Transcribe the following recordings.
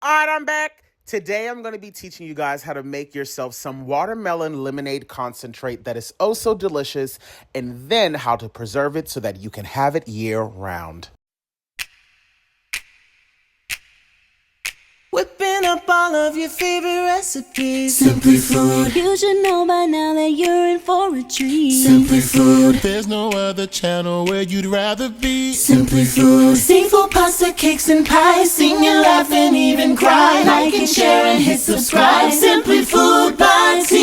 All right, I'm back. Today, I'm going to be teaching you guys how to make yourself some watermelon lemonade concentrate that is oh so delicious, and then how to preserve it so that you can have it year round. Whipping up all of your favorite recipes. Simply Food. You should know by now that you're in for a treat. Simply Food. There's no other channel where you'd rather be. Simply Food. Seafood, pasta, cakes, and pies. Sing and laugh and even cry. Like and share and hit subscribe. Simply Food by TY.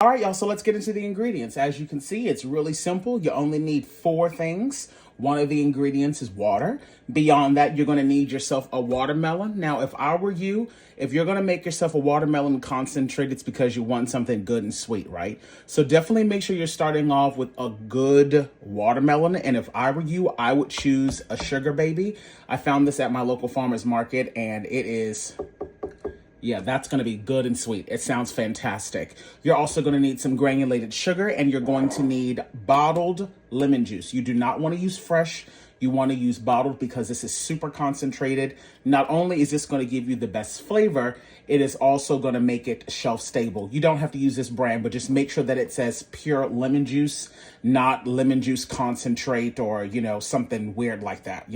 All right, y'all, so let's get into the ingredients. As you can see, it's really simple. You only need 4 things. One of the ingredients is water. Beyond that, you're going to need yourself a watermelon. Now, if I were you, if you're going to make yourself a watermelon concentrate, it's because you want something good and sweet, right? So definitely make sure you're starting off with a good watermelon. And if I were you, I would choose a sugar baby. I found this at my local farmer's market, and it is... yeah, that's going to be good and sweet. It sounds fantastic. You're also going to need some granulated sugar, and you're going to need bottled lemon juice. You do not want to use fresh. You want to use bottled because this is super concentrated. Not only is this going to give you the best flavor, it is also going to make it shelf stable. You don't have to use this brand, but just make sure that it says pure lemon juice, not lemon juice concentrate or, something weird like that.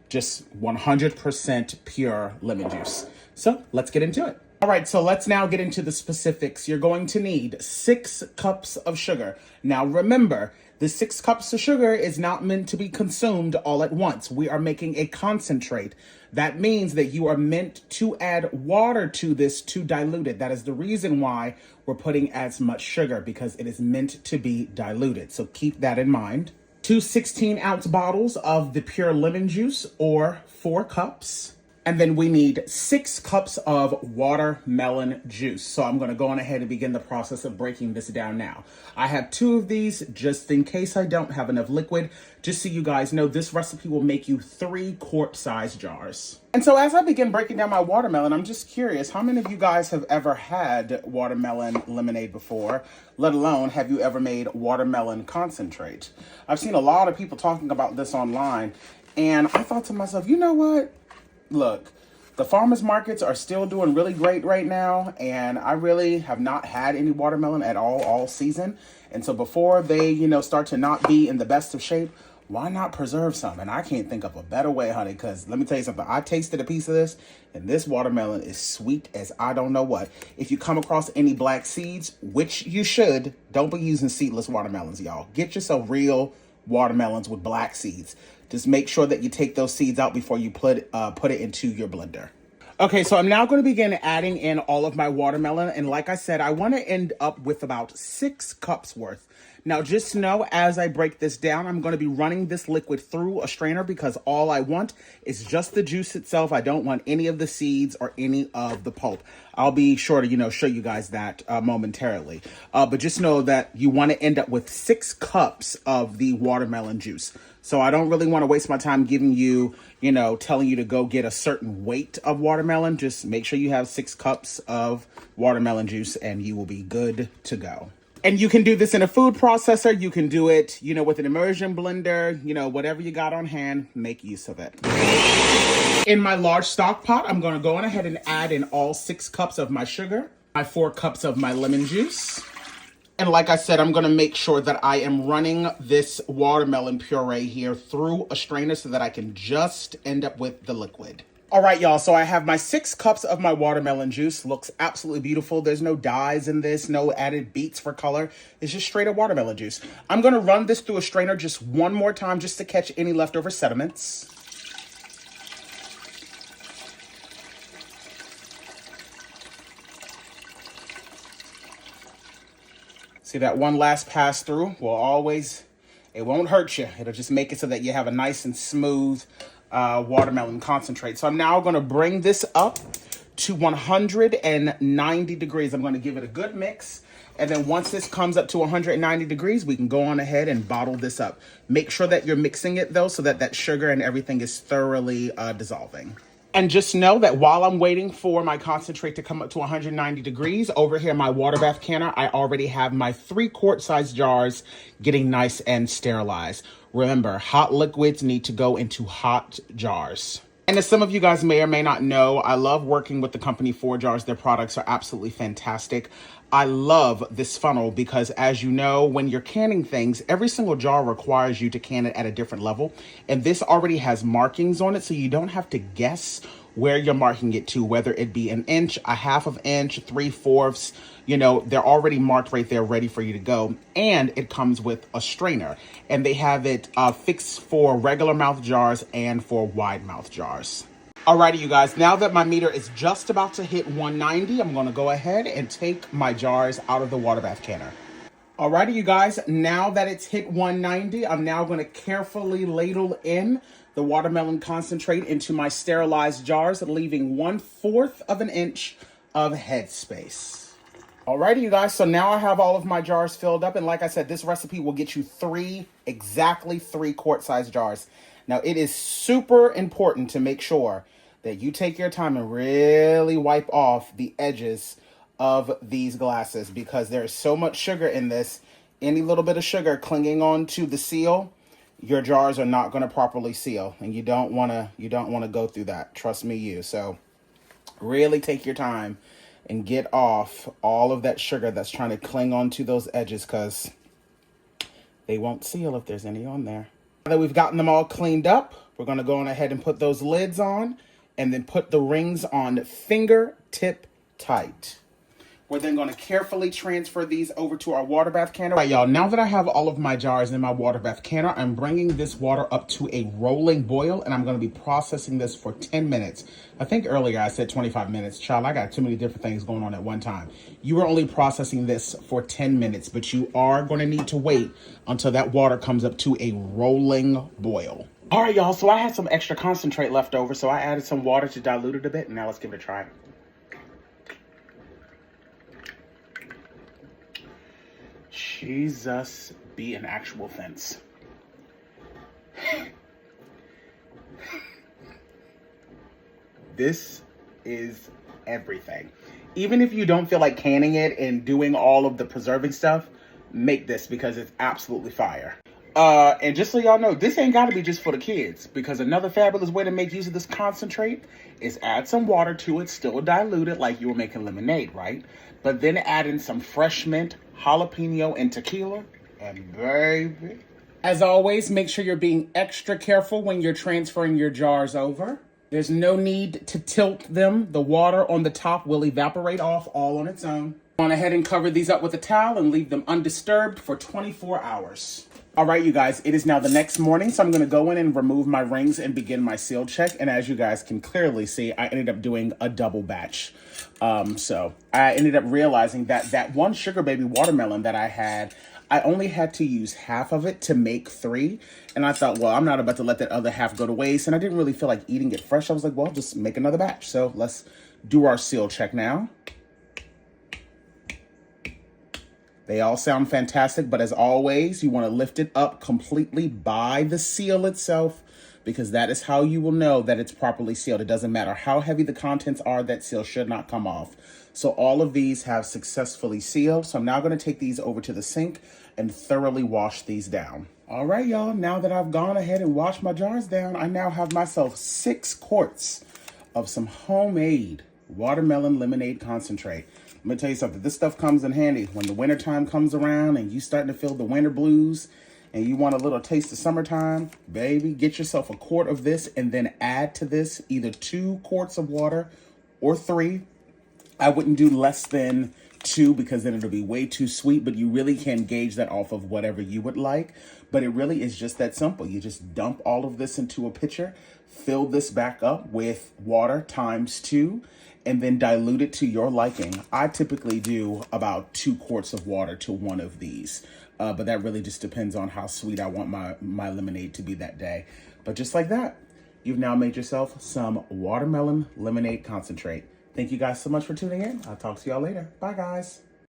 Just 100% pure lemon juice. So let's get into it. All right, so let's now get into the specifics. You're going to need 6 cups of sugar. Now remember, the 6 cups of sugar is not meant to be consumed all at once. We are making a concentrate. That means that you are meant to add water to this to dilute it. That is the reason why we're putting as much sugar, because it is meant to be diluted. So keep that in mind. 2 16-ounce bottles of the pure lemon juice, or 4 cups. And then we need 6 cups of watermelon juice. So I'm going to go on ahead and begin the process of breaking this down now. I have 2 of these just in case I don't have enough liquid. Just so you guys know, this recipe will make you 3 quart-size jars. And so as I begin breaking down my watermelon, I'm just curious, how many of you guys have ever had watermelon lemonade before? Let alone, have you ever made watermelon concentrate? I've seen a lot of people talking about this online, and I thought to myself, you know what? Look, the farmers markets are still doing really great right now, and I really have not had any watermelon at all season. And so before they, start to not be in the best of shape, why not preserve some? And I can't think of a better way, honey, because let me tell you something. I tasted a piece of this, and this watermelon is sweet as I don't know what. If you come across any black seeds, which you should, don't be using seedless watermelons, y'all. Get yourself real watermelons with black seeds. Just make sure that you take those seeds out before you put it into your blender. Okay, so I'm now going to begin adding in all of my watermelon. And like I said, I want to end up with about 6 cups worth. Now, just know as I break this down, I'm going to be running this liquid through a strainer because all I want is just the juice itself. I don't want any of the seeds or any of the pulp. I'll be sure to, show you guys that momentarily. But just know that you want to end up with 6 cups of the watermelon juice. So I don't really want to waste my time giving you, telling you to go get a certain weight of watermelon. Just make sure you have 6 cups of watermelon juice and you will be good to go. And you can do this in a food processor. You can do it, with an immersion blender, whatever you got on hand, make use of it. In my large stock pot, I'm going to go on ahead and add in all 6 cups of my sugar, my 4 cups of my lemon juice. And like I said, I'm going to make sure that I am running this watermelon puree here through a strainer so that I can just end up with the liquid. All right, y'all, so I have my 6 cups of my watermelon juice. Looks absolutely beautiful. There's no dyes in this, no added beets for color. It's just straight up watermelon juice. I'm going to run this through a strainer just one more time just to catch any leftover sediments. See, that one last pass through it won't hurt you. It'll just make it so that you have a nice and smooth watermelon concentrate. So I'm now going to bring this up to 190 degrees. I'm going to give it a good mix. And then once this comes up to 190 degrees, we can go on ahead and bottle this up. Make sure that you're mixing it, though, so that that sugar and everything is thoroughly dissolving. And just know that while I'm waiting for my concentrate to come up to 190 degrees, over here in my water bath canner, I already have my 3 quart size jars getting nice and sterilized. Remember, hot liquids need to go into hot jars. And as some of you guys may or may not know, I love working with the company 4Jars. Their products are absolutely fantastic. I love this funnel because, as you know, when you're canning things, every single jar requires you to can it at a different level. And this already has markings on it, so you don't have to guess where you're marking it to, whether it be an inch, a half of inch, 3/4. You know, they're already marked right there, ready for you to go. And it comes with a strainer. And they have it fixed for regular mouth jars and for wide mouth jars. Alrighty, you guys, now that my meter is just about to hit 190, I'm going to go ahead and take my jars out of the water bath canner. Alrighty, you guys, now that it's hit 190, I'm now going to carefully ladle in the watermelon concentrate into my sterilized jars, leaving 1/4 of an inch of headspace. Alrighty, you guys, so now I have all of my jars filled up, and like I said, this recipe will get you exactly three quart-sized jars. Now, it is super important to make sure that you take your time and really wipe off the edges of these glasses because there's so much sugar in this. Any little bit of sugar clinging on to the seal, your jars are not going to properly seal, and you don't want to go through that. Trust me, so really take your time and get off all of that sugar that's trying to cling onto those edges because they won't seal if there's any on there. Now that we've gotten them all cleaned up, we're going to go on ahead and put those lids on and then put the rings on fingertip tight. We're then going to carefully transfer these over to our water bath canner. All right, y'all, now that I have all of my jars in my water bath canner, I'm bringing this water up to a rolling boil, and I'm going to be processing this for 10 minutes. I think earlier I said 25 minutes. Child, I got too many different things going on at one time. You are only processing this for 10 minutes, but you are going to need to wait until that water comes up to a rolling boil. All right, y'all, so I had some extra concentrate left over, so I added some water to dilute it a bit, and now let's give it a try. Jesus be an actual fence. This is everything. Even if you don't feel like canning it and doing all of the preserving stuff, make this because it's absolutely fire. And just so y'all know, this ain't got to be just for the kids because another fabulous way to make use of this concentrate is add some water to it, still diluted like you were making lemonade, right? But then add in some fresh mint, jalapeno, and tequila, and baby. As always, make sure you're being extra careful when you're transferring your jars over. There's no need to tilt them. The water on the top will evaporate off all on its own. Go on ahead and cover these up with a towel and leave them undisturbed for 24 hours. All right, you guys, it is now the next morning, so I'm going to go in and remove my rings and begin my seal check. And as you guys can clearly see, I ended up doing a double batch. So I ended up realizing that that one sugar baby watermelon that I had, I only had to use half of it to make 3. And I thought, well, I'm not about to let that other half go to waste. And I didn't really feel like eating it fresh. I was like, well, just make another batch. So let's do our seal check now. They all sound fantastic, but as always, you want to lift it up completely by the seal itself because that is how you will know that it's properly sealed. It doesn't matter how heavy the contents are, that seal should not come off. So all of these have successfully sealed. So I'm now going to take these over to the sink and thoroughly wash these down. All right, y'all, now that I've gone ahead and washed my jars down, I now have myself 6 quarts of some homemade watermelon lemonade concentrate. Let me tell you something, this stuff comes in handy when the winter time comes around and you starting to feel the winter blues and you want a little taste of summertime. Baby, get yourself a quart of this and then add to this either 2 quarts of water or 3. I wouldn't do less than 2 because then it'll be way too sweet, but you really can gauge that off of whatever you would like. But it really is just that simple. You just dump all of this into a pitcher, fill this back up with water times 2, and then dilute it to your liking. I typically do about 2 quarts of water to one of these, but that really just depends on how sweet I want my lemonade to be that day. But just like that, you've now made yourself some watermelon lemonade concentrate. Thank you guys so much for tuning in. I'll talk to y'all later. Bye, guys.